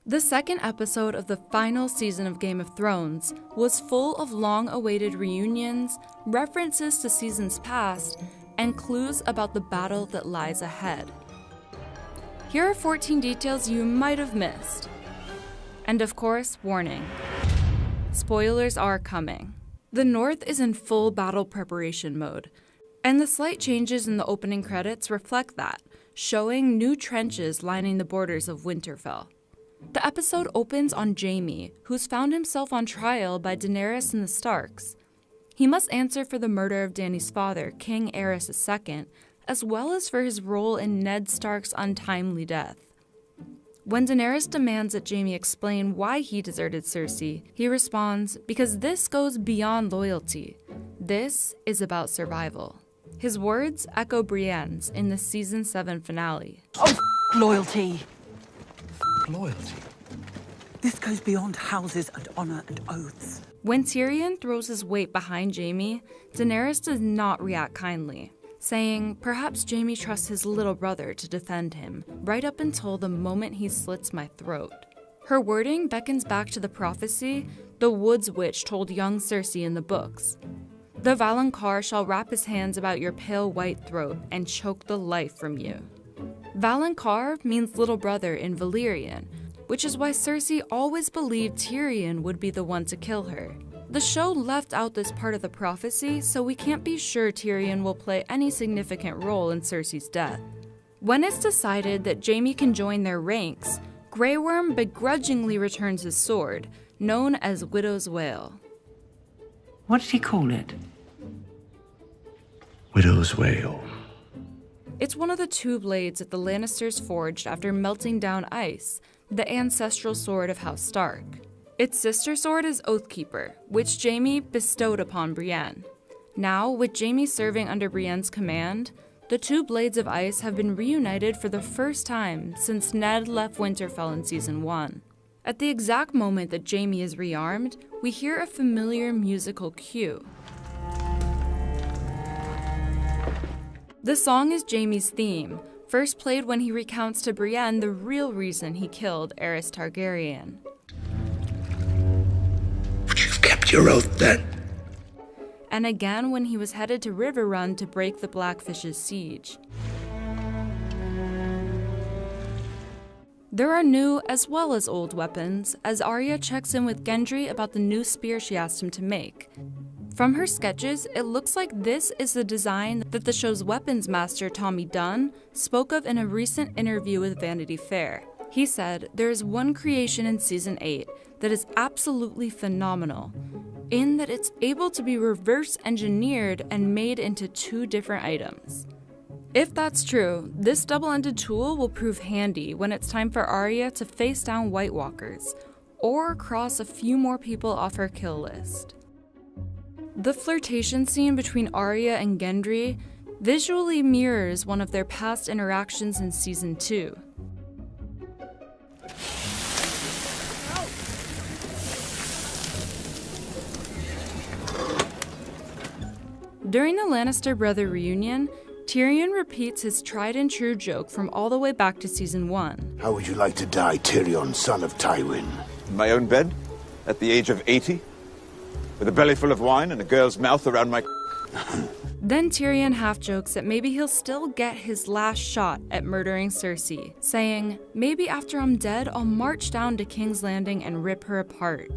The second episode of the final season of Game of Thrones was full of long-awaited reunions, references to seasons past, and clues about the battle that lies ahead. Here are 14 details you might have missed. And of course, warning. Spoilers are coming. The North is in full battle preparation mode, and the slight changes in the opening credits reflect that, showing new trenches lining the borders of Winterfell. The episode opens on Jaime, who's found himself on trial by Daenerys and the Starks. He must answer for the murder of Dany's father, King Aerys II, as well as for his role in Ned Stark's untimely death. When Daenerys demands that Jaime explain why he deserted Cersei, he responds, "Because this goes beyond loyalty. This is about survival." His words echo Brienne's in the Season 7 finale. Oh, loyalty. Loyalty. This goes beyond houses and honor and oaths. When Tyrion throws his weight behind Jaime, Daenerys does not react kindly, saying perhaps Jaime trusts his little brother to defend him, right up until the moment he slits my throat. Her wording beckons back to the prophecy the Woods Witch told young Cersei in the books. The Valonqar shall wrap his hands about your pale white throat and choke the life from you. Valonqar means little brother in Valyrian, which is why Cersei always believed Tyrion would be the one to kill her. The show left out this part of the prophecy, so we can't be sure Tyrion will play any significant role in Cersei's death. When it's decided that Jaime can join their ranks, Grey Worm begrudgingly returns his sword, known as Widow's Wail. What did he call it? Widow's Wail. It's one of the two blades that the Lannisters forged after melting down ice, the ancestral sword of House Stark. Its sister sword is Oathkeeper, which Jaime bestowed upon Brienne. Now, with Jaime serving under Brienne's command, the two blades of ice have been reunited for the first time since Ned left Winterfell in Season 1. At the exact moment that Jaime is rearmed, we hear a familiar musical cue. The song is Jaime's theme, first played when he recounts to Brienne the real reason he killed Aerys Targaryen. But you've kept your oath then? And again when he was headed to Riverrun to break the Blackfish's siege. There are new as well as old weapons, as Arya checks in with Gendry about the new spear she asked him to make. From her sketches, it looks like this is the design that the show's weapons master Tommy Dunn spoke of in a recent interview with Vanity Fair. He said, "There is one creation in Season 8 that is absolutely phenomenal, in that it's able to be reverse engineered and made into two different items." If that's true, this double-ended tool will prove handy when it's time for Arya to face down White Walkers, or cross a few more people off her kill list. The flirtation scene between Arya and Gendry visually mirrors one of their past interactions in Season 2. During the Lannister brother reunion, Tyrion repeats his tried-and-true joke from all the way back to Season 1. How would you like to die, Tyrion, son of Tywin? In my own bed, at the age of 80, with a belly full of wine and a girl's mouth around my... Then Tyrion half-jokes that maybe he'll still get his last shot at murdering Cersei, saying, "Maybe after I'm dead, I'll march down to King's Landing and rip her apart."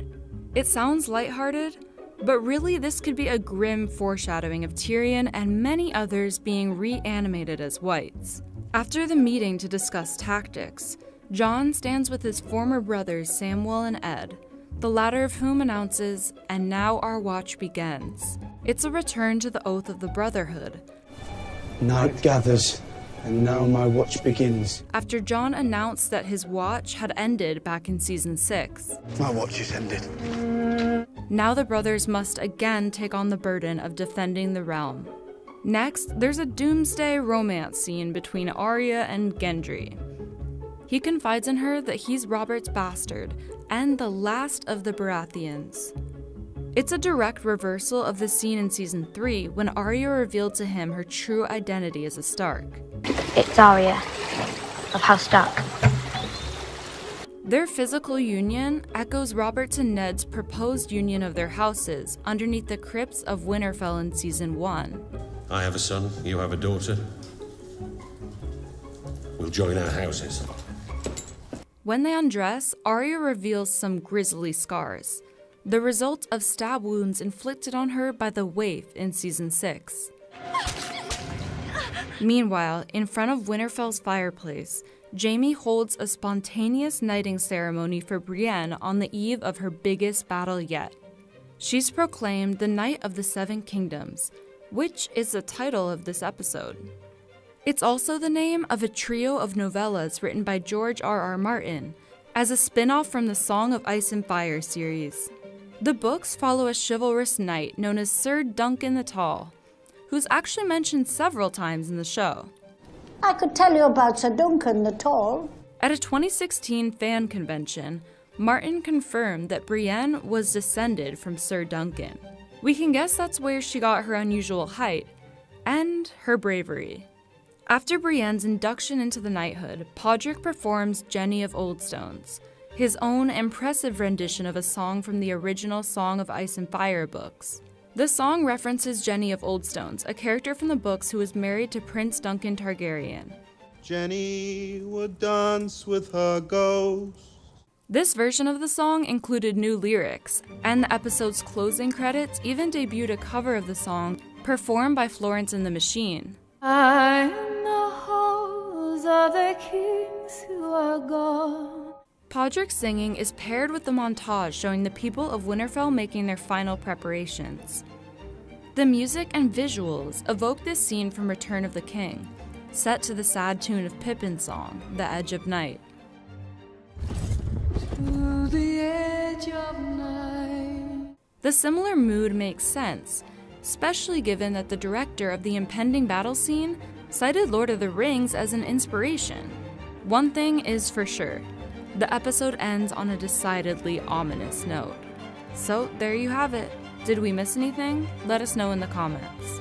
It sounds lighthearted, but really this could be a grim foreshadowing of Tyrion and many others being reanimated as whites. After the meeting to discuss tactics, Jon stands with his former brothers Samwell and Ed, the latter of whom announces, "And now our watch begins." It's a return to the oath of the Brotherhood. Night gathers, and now my watch begins. After Jon announced that his watch had ended back in Season 6. My watch is ended. Now the brothers must again take on the burden of defending the realm. Next, there's a doomsday romance scene between Arya and Gendry. He confides in her that he's Robert's bastard and the last of the Baratheons. It's a direct reversal of the scene in Season 3 when Arya revealed to him her true identity as a Stark. It's Arya of House Stark. Their physical union echoes Robert's and Ned's proposed union of their houses underneath the crypts of Winterfell in Season 1. I have a son, you have a daughter. We'll join our houses. When they undress, Arya reveals some grisly scars, the result of stab wounds inflicted on her by the Waif in Season 6. Meanwhile, in front of Winterfell's fireplace, Jaime holds a spontaneous knighting ceremony for Brienne on the eve of her biggest battle yet. She's proclaimed the Knight of the Seven Kingdoms, which is the title of this episode. It's also the name of a trio of novellas written by George R.R. Martin as a spin-off from the Song of Ice and Fire series. The books follow a chivalrous knight known as Sir Duncan the Tall, who's actually mentioned several times in the show. I could tell you about Sir Duncan the Tall. At a 2016 fan convention, Martin confirmed that Brienne was descended from Sir Duncan. We can guess that's where she got her unusual height and her bravery. After Brienne's induction into the knighthood, Podrick performs Jenny of Oldstones, his own impressive rendition of a song from the original Song of Ice and Fire books. The song references Jenny of Oldstones, a character from the books who was married to Prince Duncan Targaryen. Jenny would dance with her ghost. This version of the song included new lyrics, and the episode's closing credits even debuted a cover of the song performed by Florence and the Machine. I am the halls of the kings who are gone. Podrick's singing is paired with the montage showing the people of Winterfell making their final preparations. The music and visuals evoke this scene from Return of the King, set to the sad tune of Pippin's song, The Edge of Night. To the edge of night. The similar mood makes sense, especially given that the director of the impending battle scene cited Lord of the Rings as an inspiration. One thing is for sure, the episode ends on a decidedly ominous note. So there you have it. Did we miss anything? Let us know in the comments.